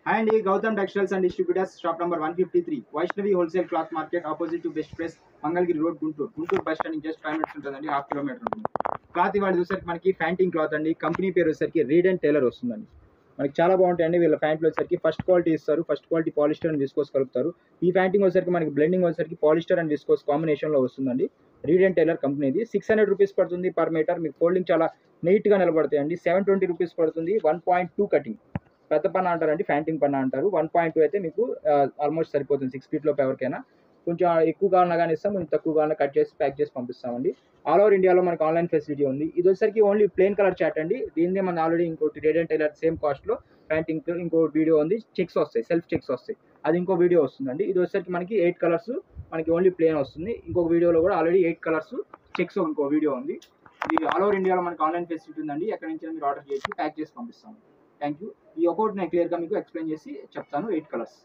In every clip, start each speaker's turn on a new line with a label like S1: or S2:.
S1: And Gautam Textiles and Distributors, shop number 153, Vaishnavi Wholesale Cloth Market, opposite to Best Press, Mangalgiri Road, Guntur bus stand just 5 minutes ఉంటుందండి, half kilometre ఉంటుంది. Cloth ఇవాళ చూసరికి మనకి ఫ్యాంటింగ్ cloth అండి. Company పేరు వచ్చేసరికి read and tailor వస్తుందండి. మనకి చాలా బాగుంటాయండి వీళ్ళ ఫ్యాంట్లు వచ్చేసరికి. ఫస్ట్ క్వాలిటీ ఇస్తారు, first quality polyester and viscose కలుపుతారు. ఈ ఫ్యాంటింగ్ వచ్చేసరికి మనకి బ్లెండింగ్ వచ్చేసరికి పాలిస్టర్ అండ్ విస్కోస్ కాంబినేషన్లో వస్తుందండి. రీడ్ అండ్ టైలర్ కంపెనీది 600 రూపీస్ పడుతుంది పర్ మీటర్. మీకు ఫోల్డింగ్ చాలా నీట్గా నిలబడతాయండి. 720 రూపీస్ పడుతుంది. 1.2 కటింగ్ పెద్ద పన్న అంటారండి, ఫ్యాంటింగ్ పన్న అంటారు. 1.2 అయితే మీకు ఆల్మోస్ట్ సరిపోతుంది 6 ఫీట్ లోపు ఎవరికైనా. కొంచెం ఎక్కువ కావాలన్నా కానీ ఇస్తాం, కొంచెం తక్కువ కావాలన్నా కట్ చేసి ప్యాక్ చేసి పంపిస్తామండి. ఆల్ ఓవర్ ఇండియాలో మనకి ఆన్లైన్ ఫెసిలిటీ ఉంది. ఇది వచ్చేసరికి ఓన్లీ ప్లేన్ కలర్ చాట్ అండి. దీనిదే మన ఆల్రెడీ ఇంకోటి రేడియన్ టైలర్ సేమ్ కాస్ట్లో ప్యాంటింగ్ ఇంకో వీడియో ఉంది. చెక్స్ వస్తాయి, సెల్ఫ్ చెక్స్ వస్తాయి, అది ఇంకో వీడియో వస్తుందండి. ఇది వచ్చేసరికి మనకి 8 కలర్స్ మనకి ఓన్లీ ప్లేన్ వస్తుంది. ఇంకొక వీడియోలో కూడా ఆల్రెడీ 8 కలర్స్ చెక్స్ ఇంకో వీడియో ఉంది. ఇది ఆల్ ఓవర్ ఇండియాలో మనకి ఆన్లైన్ ఫెసిలిటీ ఉందండి. ఎక్కడి నుంచి మీరు ఆర్డర్ చేసి ప్యాక్ చేసి పంపిస్తాము. Thank you. ఈ ఒకటి నేను క్లియర్గా మీకు ఎక్స్ప్లెయిన్ చేసి చెప్తాను. 8 కలర్స్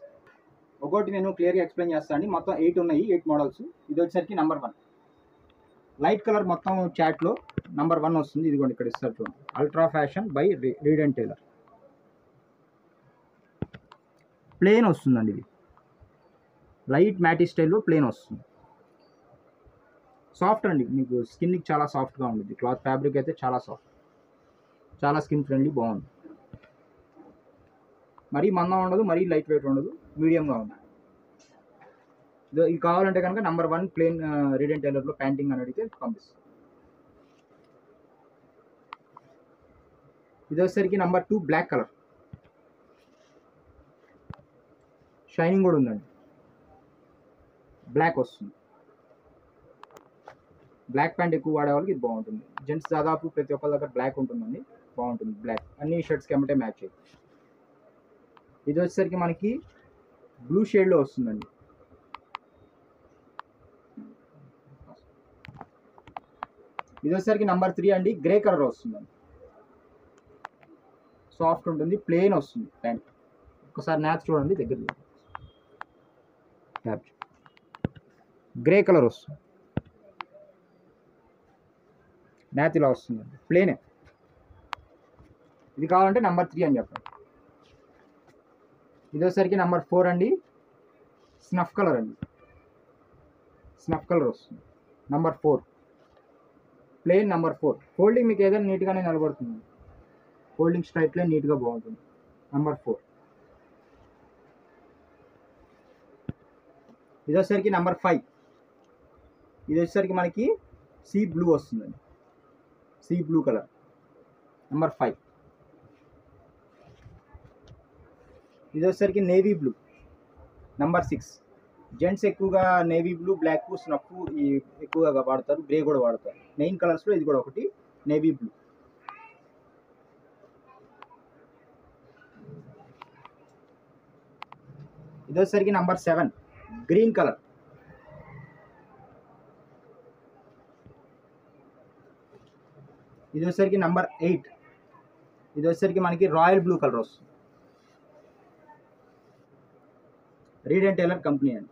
S1: ఒకటి నేను క్లియర్గా ఎక్స్ప్లెయిన్ చేస్తాను. మొత్తం 8 ఉన్నాయి, 8 మోడల్స్. ఇది వచ్చేసరికి నెంబర్ 1 లైట్ కలర్ మొత్తం చాట్లో నెంబర్ 1 వస్తుంది. ఇదిగోండి ఇక్కడ ఇస్తారు చూడండి, ultra fashion by Reid and Taylor. Plain వస్తుందండి, ఇది లైట్ మ్యాటీ స్టైల్లో ప్లేన్ వస్తుంది. సాఫ్ట్ అండి, మీకు స్కిన్కి చాలా సాఫ్ట్గా ఉంటుంది. క్లాత్ ఫ్యాబ్రిక్ అయితే చాలా సాఫ్ట్, చాలా స్కిన్ ఫ్రెండ్లీ, బాగుంది. మరీ మందం ఉండదు, మరీ లైట్ వెయిట్ ఉండదు, మీడియంగా ఉంది. ఇది కావాలంటే కనుక నెంబర్ 1 ప్లేన్ రీడ్ అండ్ టైలర్లో ప్యాంటింగ్ అని అడిగితే పంపిస్తాం. ఇది వచ్చేసరికి నెంబర్ 2 బ్లాక్ కలర్, షైనింగ్ కూడా ఉందండి. బ్లాక్ వస్తుంది. బ్లాక్ ప్యాంట్ ఎక్కువ వాడే వాళ్ళకి ఇది బాగుంటుంది. జెంట్స్ దాదాపు ప్రతి ఒక్కరి దగ్గర బ్లాక్ ఉంటుందండి, బాగుంటుంది. బ్లాక్ అన్ని షర్ట్స్కి ఎమ్మటే మ్యాచ్ అయ్యి. ఇది వచ్చేసరికి మనకి బ్లూ షేడ్లో వస్తుందండి. ఇది వచ్చేసరికి నెంబర్ 3 అండి, గ్రే కలర్ వస్తుందండి. సాఫ్ట్ ఉంటుంది, ప్లెయిన్ వస్తుంది ప్యాంట్. ఒకసారి న్యాచ్ చూడండి దగ్గర. గ్రే కలర్ వస్తుంది, న్యాచ్ ఇలా వస్తుందండి, ప్లెయినే. ఇది కావాలంటే నెంబర్ 3 అని చెప్పండి. ఇది వచ్చేసరికి నెంబర్ 4 అండి, స్నఫ్ కలర్ అండి. స్నఫ్ కలర్ వస్తుంది, నెంబర్ 4 ప్లెయిన్. నెంబర్ 4 ఫోల్డింగ్ మీకు ఏదైనా నీట్గానే నిలబడుతుంది. ఫోల్డింగ్ స్ట్రైట్ లైన్ నీట్గా బాగుంటుంది. నెంబర్ 4. ఇది వచ్చేసరికి నెంబర్ 5. ఇది వచ్చేసరికి మనకి సీ బ్లూ వస్తుందండి, సీ బ్లూ కలర్. నెంబర్ 5. ఇది వచ్చేసరికి నేవీ బ్లూ, నెంబర్ 6. జెంట్స్ ఎక్కువగా నేవీ బ్లూ, బ్లాక్, స్నఫ్ ఈ ఎక్కువగా వాడతారు. గ్రే కూడా వాడతారు. మెయిన్ కలర్స్లో ఇది కూడా ఒకటి, నేవీ బ్లూ. ఇది వచ్చేసరికి నెంబర్ 7 గ్రీన్ కలర్. ఇది వచ్చేసరికి నెంబర్ 8. ఇది వచ్చేసరికి మనకి రాయల్ బ్లూ కలర్ వస్తుంది. రీడ్ అండ్ టైలర్ కంపెనీ అండి.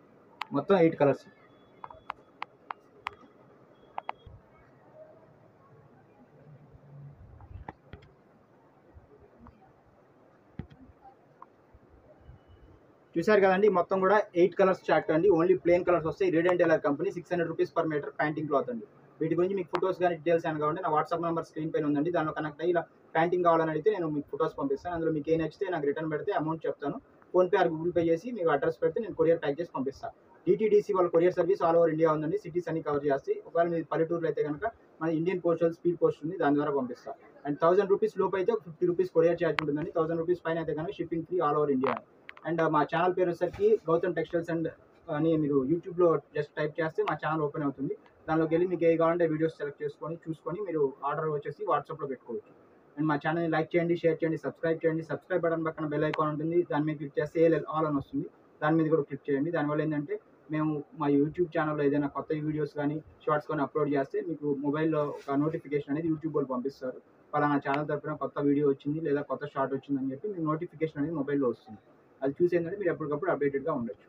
S1: మొత్తం 8 కలర్స్. చూసారు కదండి, మొత్తం కూడా 8 కలర్స్ చార్ట్ అండి. ఓన్లీ ప్లేన్ కలర్స్ వస్తాయి. Reid and Taylor company, 600 rupees per metre panting cloth అండి. వీటి గురించి మీకు ఫొటోస్ కానీ డీటెయిల్స్ అని కావాలంటే నా వాట్సాప్ నెంబర్ స్క్రీన్ పైన ఉందండి. దానిలో కనెక్ట్ అయ్యి ఇలా ప్యాంటింగ్ కావాలని అడిగితే నేను మీకు ఫొటోస్ పంపిస్తాను. అందులో మీకు ఏ నచ్చితే నాకు రిటర్న్ పెడితే అమౌంట్ చెప్తాను. ఫోన్పే ఆర్ గూగుల్ పే చేసి మీకు అడ్రస్ పెడితే నేను కొరియర్ ప్యాక్ చేసి పంపిస్తాను. DTDC వాళ్ళ courier service all over India ఉందండి. సిటీస్ అన్ని కవర్ చేస్తాయి. ఒకవేళ మీరు పల్లెటూరులో అయితే కనుక మన ఇండియన్ పోస్టల్ స్పీడ్ పోస్ట్ ఉంది, దాని ద్వారా పంపిస్తాను. అండ్ 1000 రూపీస్ లోపు అయితే 50 రూపీస్ కొరియర్ ఛార్జ్ ఉంటుందండి. 1000 రూపీస్ పైన అయితే కనుక shipping free all over India. And మా ఛానల్ పేరు వచ్చేసరికి గౌతమ్ టెక్స్టైల్స్ అండ్ అని మీరు యూట్యూబ్లో జస్ట్ టైప్ చేస్తే మా ఛానల్ ఓపెన్ అవుతుంది. దానిలోకి వెళ్ళి మీకు ఏ కావాలంటే వీడియోస్ సెలెక్ట్ చేసుకొని చూసుకొని మీరు ఆర్డర్ వచ్చేసి వాట్సాప్లో పెట్టుకోవచ్చు. అండ్ మా ఛానల్ని లైక్ చేయండి, షేర్ చేయండి, సబ్స్క్రైబ్ చేయండి. సబ్స్క్రైబ్ బటన్ పక్కన బెల్ ఐకాన్ ఉంటుంది, దాని మీద క్లిక్ చేస్తే ఆల్ అని వస్తుంది. దాని మీద కూడా క్లిక్ చేయండి. దానివల్ల ఏంటంటే మేము మా యూట్యూబ్ ఛానల్లో ఏదైనా కొత్త వీడియోస్ కానీ షార్ట్స్ కానీ అప్లోడ్ చేస్తే మీకు మొబైల్లో ఒక నోటిఫికేషన్ అనేది యూట్యూబ్ వాళ్ళు పంపిస్తారు. పలానా ఛానల్ తరపున కొత్త వీడియో వచ్చింది లేదా కొత్త షార్ట్ వచ్చిందని చెప్పి మీకు నోటిఫికేషన్ అనేది మొబైల్లో వస్తుంది. అది చూసి ఏంటంటే మీరు ఎప్పటికప్పుడు అప్డేటెడ్గా ఉండొచ్చు.